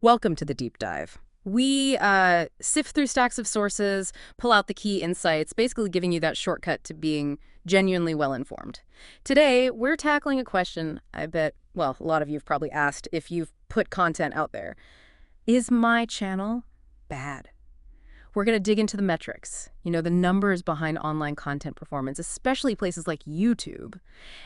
Welcome to the deep dive. We sift through stacks of sources, pull out the key insights, basically giving you that shortcut to being genuinely well-informed. Today, we're tackling a question I bet, well, a lot of you have probably asked if you've put content out there. Is my channel bad? We're going to dig into the metrics, the numbers behind online content performance, especially places like YouTube.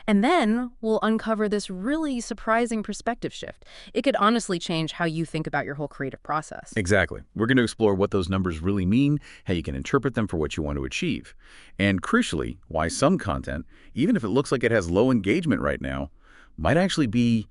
And then we'll uncover this really surprising perspective shift. It could honestly change how you think about your whole creative process. Exactly. We're going to explore what those numbers really mean, how you can interpret them for what you want to achieve, and crucially, why some content, even if it looks like it has low engagement right now, might actually be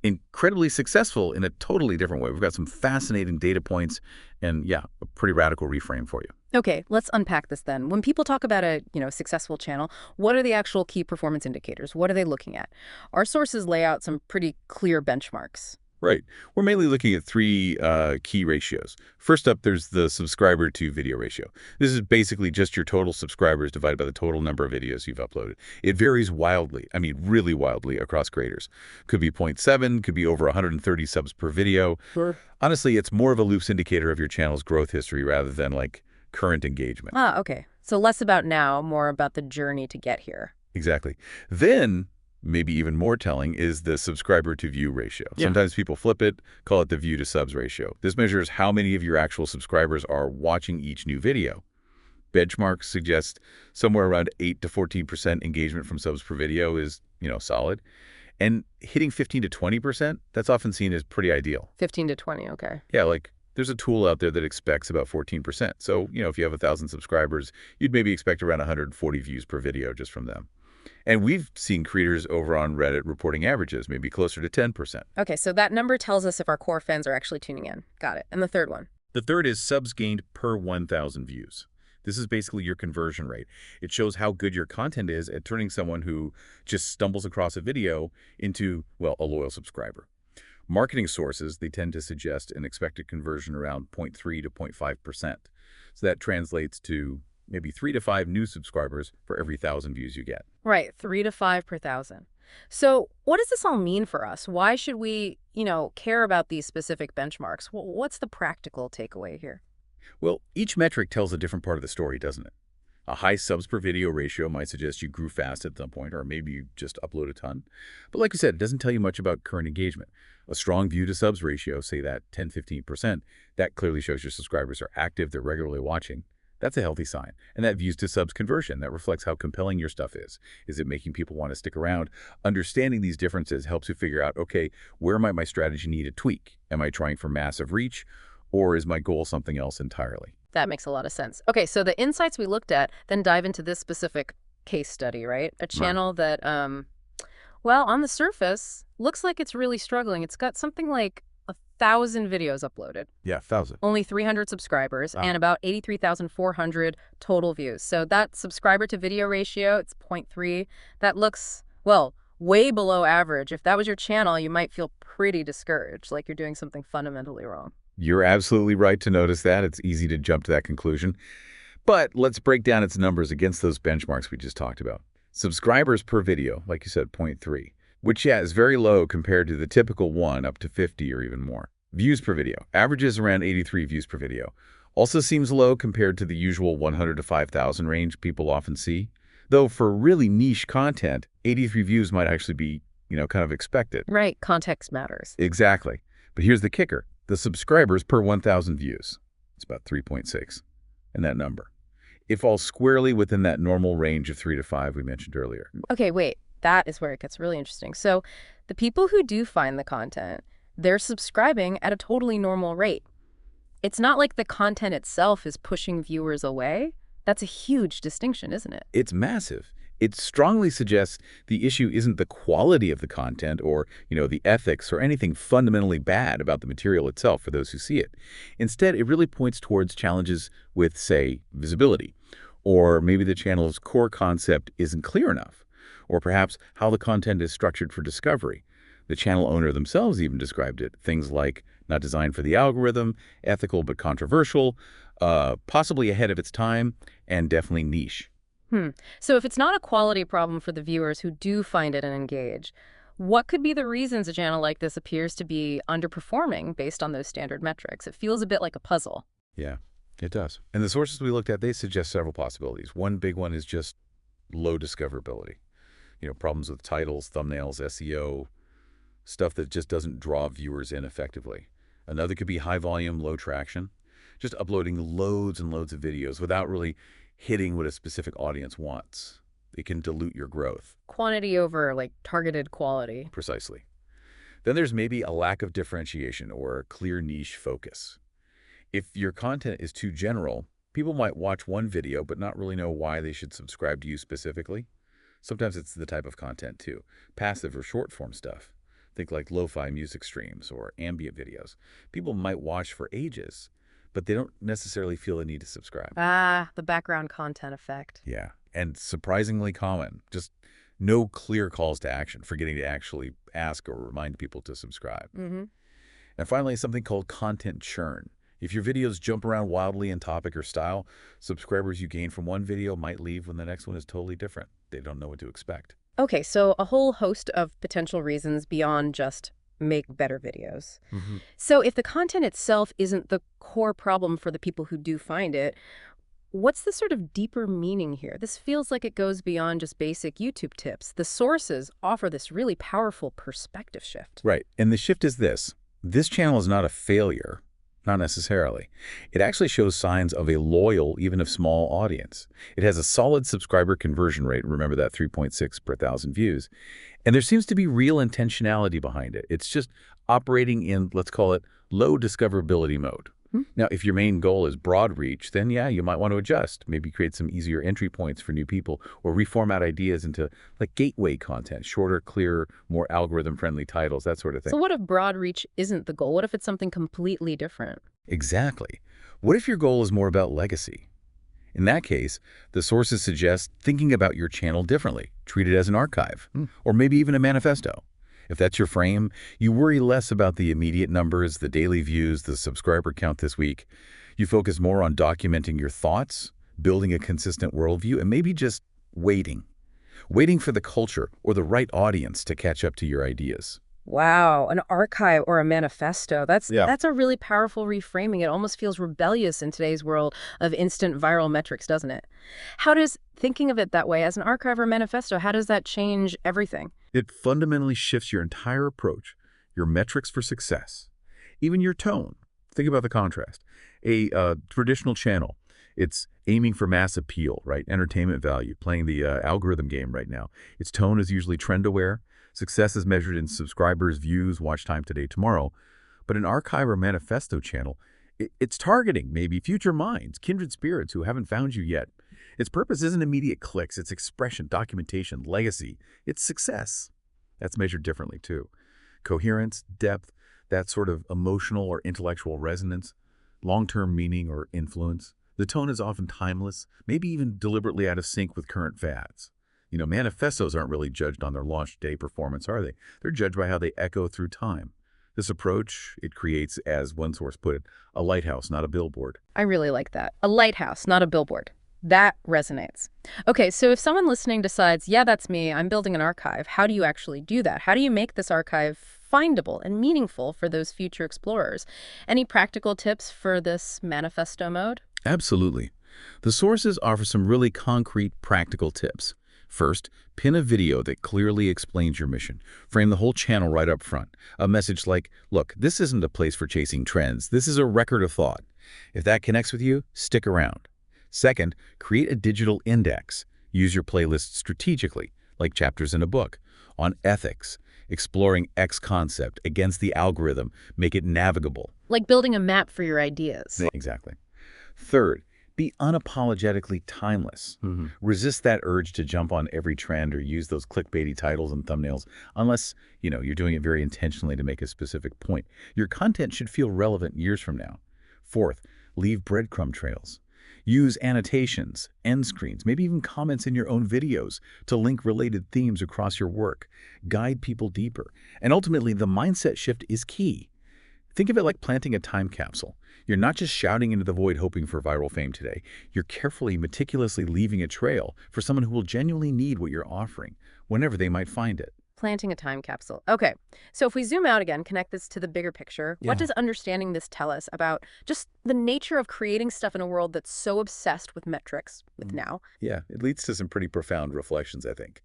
incredibly successful in a totally different way. We've got some fascinating data points and, yeah, a pretty radical reframe for you. Okay, let's unpack this then. When people talk about a, successful channel, what are the actual key performance indicators? What are they looking at? Our sources lay out some pretty clear benchmarks. Right. We're mainly looking at three key ratios. First up, there's the subscriber to video ratio. This is basically just your total subscribers divided by the total number of videos you've uploaded. It varies wildly, I mean really wildly across creators. Could be 0.7, could be over 130 subs per video. Sure. Honestly, it's more of a loose indicator of your channel's growth history rather than like current engagement. Ah, okay. So less about now, more about the journey to get here. Exactly. Then maybe even more telling is the subscriber to view ratio. Yeah. Sometimes people flip it, call it the view to subs ratio. This measures how many of your actual subscribers are watching each new video. Benchmarks suggest somewhere around 8 to 14% engagement from subs per video is, solid. And hitting 15 to 20%, that's often seen as pretty ideal. 15 to 20, okay. Yeah, like there's a tool out there that expects about 14%. So, if you have 1,000 subscribers, you'd maybe expect around 140 views per video just from them. And we've seen creators over on Reddit reporting averages, maybe closer to 10%. Okay, so that number tells us if our core fans are actually tuning in. Got it. And the third one? The third is subs gained per 1,000 views. This is basically your conversion rate. It shows how good your content is at turning someone who just stumbles across a video into, well, a loyal subscriber. Marketing sources, they tend to suggest an expected conversion around 0.3 to 0.5%. So that translates to maybe 3 to 5 new subscribers for every 1,000 views you get. Right, 3 to 5 per 1,000. So what does this all mean for us? Why should we, care about these specific benchmarks? What's the practical takeaway here? Well, each metric tells a different part of the story, doesn't it? A high subs per video ratio might suggest you grew fast at some point, or maybe you just upload a ton. But like you said, it doesn't tell you much about current engagement. A strong view to subs ratio, say that 10-15%, that clearly shows your subscribers are active, they're regularly watching. That's a healthy sign. And that views to subs conversion, that reflects how compelling your stuff is. Is it making people want to stick around? Understanding these differences helps you figure out, okay, where might my strategy need a tweak? Am I trying for massive reach, or is my goal something else entirely? That makes a lot of sense. Okay, so the insights we looked at then dive into this specific case study, right? A channel that, well, on the surface, looks like it's really struggling. It's got something like 1,000 videos uploaded. Yeah, 1,000. Only 300 subscribers and about 83,400 total views. So that subscriber to video ratio, it's 0.3. That looks, well, way below average. If that was your channel, you might feel pretty discouraged, like you're doing something fundamentally wrong. You're absolutely right to notice that. It's easy to jump to that conclusion. But let's break down its numbers against those benchmarks we just talked about. Subscribers per video, like you said, 0.3, which, yeah, is very low compared to the typical 1 up to 50 or even more. Views per video, averages around 83 views per video. Also seems low compared to the usual 100 to 5,000 range people often see. Though for really niche content, 83 views might actually be, kind of expected. Right, context matters. Exactly. But here's the kicker. The subscribers per 1,000 views. It's about 3.6. And that number. It falls squarely within that normal range of 3 to 5 we mentioned earlier. Okay, wait. That is where it gets really interesting. So the people who do find the content, they're subscribing at a totally normal rate. It's not like the content itself is pushing viewers away. That's a huge distinction, isn't it? It's massive. It strongly suggests the issue isn't the quality of the content or, the ethics or anything fundamentally bad about the material itself for those who see it. Instead, it really points towards challenges with, say, visibility, or maybe the channel's core concept isn't clear enough, or perhaps how the content is structured for discovery. The channel owner themselves even described it. Things like not designed for the algorithm, ethical but controversial, possibly ahead of its time, and definitely niche. So if it's not a quality problem for the viewers who do find it and engage, What could be the reasons a channel like this appears to be underperforming based on those standard metrics? It feels a bit like a puzzle. Yeah, it does. And the sources we looked at, they suggest several possibilities. One big one is just low discoverability. Problems with titles, thumbnails, SEO, stuff that just doesn't draw viewers in effectively. Another could be high volume, low traction, just uploading loads and loads of videos without really hitting what a specific audience wants. It can dilute your growth. Quantity over, like, targeted quality. Precisely. Then there's maybe a lack of differentiation or a clear niche focus. If your content is too general, people might watch one video but not really know why they should subscribe to you specifically. Sometimes it's the type of content too, passive or short-form stuff. Think like lo-fi music streams or ambient videos. People might watch for ages, but they don't necessarily feel the need to subscribe. Ah, the background content effect. Yeah, and surprisingly common. Just no clear calls to action, forgetting to actually ask or remind people to subscribe. Mm-hmm. And finally, something called content churn. If your videos jump around wildly in topic or style, subscribers you gain from one video might leave when the next one is totally different. They don't know what to expect. Okay, so a whole host of potential reasons beyond just make better videos. Mm-hmm. So if the content itself isn't the core problem for the people who do find it, what's the sort of deeper meaning here? This feels like it goes beyond just basic YouTube tips. The sources offer this really powerful perspective shift. Right, and the shift is this. This channel is not a failure. Not necessarily. It actually shows signs of a loyal, even if small, audience. It has a solid subscriber conversion rate. Remember that 3.6 per thousand views. And there seems to be real intentionality behind it. It's just operating in, let's call it, low discoverability mode. Now, if your main goal is broad reach, then yeah, you might want to adjust. Maybe create some easier entry points for new people or reformat ideas into like gateway content, shorter, clearer, more algorithm-friendly titles, that sort of thing. So what if broad reach isn't the goal? What if it's something completely different? Exactly. What if your goal is more about legacy? In that case, the sources suggest thinking about your channel differently. Treat it as an archive, or maybe even a manifesto. If that's your frame, you worry less about the immediate numbers, the daily views, the subscriber count this week. You focus more on documenting your thoughts, building a consistent worldview, and maybe just waiting. Waiting for the culture or the right audience to catch up to your ideas. Wow, an archive or a manifesto. That's Yeah. a really powerful reframing. It almost feels rebellious in today's world of instant viral metrics, doesn't it? How does thinking of it that way as an archive or manifesto, how does that change everything? It fundamentally shifts your entire approach, your metrics for success, even your tone. Think about the contrast. A traditional channel, it's aiming for mass appeal, right? Entertainment value, playing the algorithm game right now. Its tone is usually trend-aware. Success is measured in subscribers, views, watch time today, tomorrow. But an archive or manifesto channel, it's targeting maybe future minds, kindred spirits who haven't found you yet. Its purpose isn't immediate clicks. It's expression, documentation, legacy. It's success. That's measured differently, too. Coherence, depth, that sort of emotional or intellectual resonance, long-term meaning or influence. The tone is often timeless, maybe even deliberately out of sync with current fads. Manifestos aren't really judged on their launch day performance, are they? They're judged by how they echo through time. This approach, it creates, as one source put it, a lighthouse, not a billboard. I really like that. A lighthouse, not a billboard. That resonates. Okay, so if someone listening decides, yeah, that's me, I'm building an archive, how do you actually do that? How do you make this archive findable and meaningful for those future explorers? Any practical tips for this manifesto mode? Absolutely. The sources offer some really concrete, practical tips. First, pin a video that clearly explains your mission. Frame the whole channel right up front. A message like, look, this isn't a place for chasing trends. This is a record of thought. If that connects with you, stick around. Second, create a digital index. Use your playlist strategically, like chapters in a book, on ethics, exploring X concept against the algorithm, make it navigable. Like building a map for your ideas. Exactly. Third, be unapologetically timeless. Resist that urge to jump on every trend or use those clickbaity titles and thumbnails, unless, you're doing it very intentionally to make a specific point. Your content should feel relevant years from now. Fourth, leave breadcrumb trails. Use annotations, end screens, maybe even comments in your own videos to link related themes across your work. Guide people deeper. And ultimately, the mindset shift is key. Think of it like planting a time capsule. You're not just shouting into the void hoping for viral fame today. You're carefully, meticulously leaving a trail for someone who will genuinely need what you're offering, whenever they might find it. Planting a time capsule. Okay, so if we zoom out again, connect this to the bigger picture, what Yeah. does understanding this tell us about just the nature of creating stuff in a world that's so obsessed with metrics, with Mm. now? Yeah, it leads to some pretty profound reflections, I think.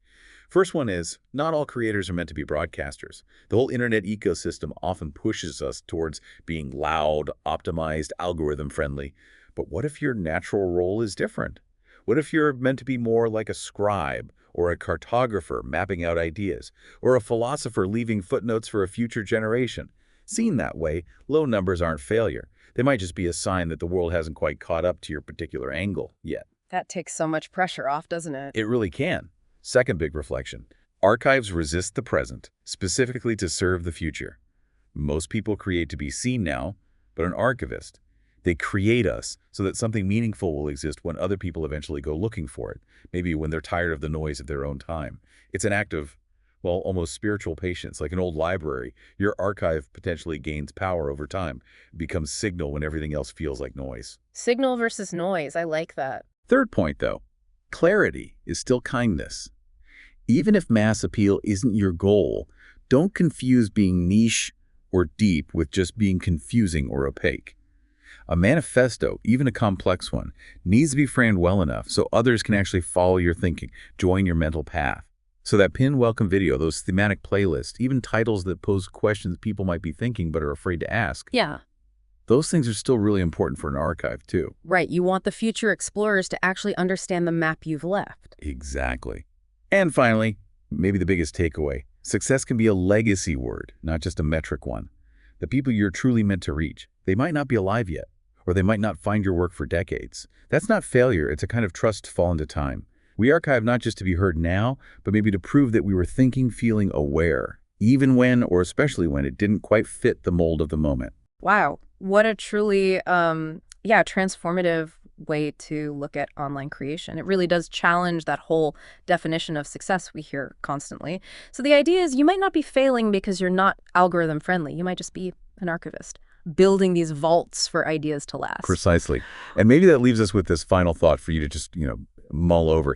First one is, not all creators are meant to be broadcasters. The whole internet ecosystem often pushes us towards being loud, optimized, algorithm-friendly. But what if your natural role is different? What if you're meant to be more like a scribe or a cartographer mapping out ideas, or a philosopher leaving footnotes for a future generation? Seen that way, low numbers aren't failure. They might just be a sign that the world hasn't quite caught up to your particular angle yet. That takes so much pressure off, doesn't it? It really can. Second big reflection. Archives resist the present, specifically to serve the future. Most people create to be seen now, but an archivist, they create us so that something meaningful will exist when other people eventually go looking for it, maybe when they're tired of the noise of their own time. It's an act of, well, almost spiritual patience, like an old library. Your archive potentially gains power over time, becomes signal when everything else feels like noise. Signal versus noise. I like that. Third point, though, clarity is still kindness. Even if mass appeal isn't your goal, don't confuse being niche or deep with just being confusing or opaque. A manifesto, even a complex one, needs to be framed well enough so others can actually follow your thinking, join your mental path. So that pinned welcome video, those thematic playlists, even titles that pose questions people might be thinking but are afraid to ask, Yeah. those things are still really important for an archive, too. Right. You want the future explorers to actually understand the map you've left. Exactly. And finally, maybe the biggest takeaway, success can be a legacy word, not just a metric one. The people you're truly meant to reach, they might not be alive yet, or they might not find your work for decades. That's not failure, it's a kind of trust to fall into time. We archive not just to be heard now, but maybe to prove that we were thinking, feeling, aware, even when, or especially when, it didn't quite fit the mold of the moment. Wow. What a truly, transformative way to look at online creation. It really does challenge that whole definition of success we hear constantly. So the idea is you might not be failing because you're not algorithm friendly. You might just be an archivist, building these vaults for ideas to last. Precisely. And maybe that leaves us with this final thought for you to just, mull over.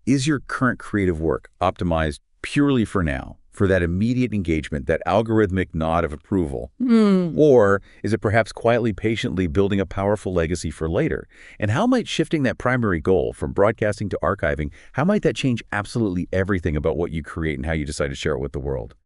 Is your current creative work optimized purely for now, for that immediate engagement, that algorithmic nod of approval? Or is it perhaps quietly, patiently building a powerful legacy for later? And how might shifting that primary goal from broadcasting to archiving, how might that change absolutely everything about what you create and how you decide to share it with the world?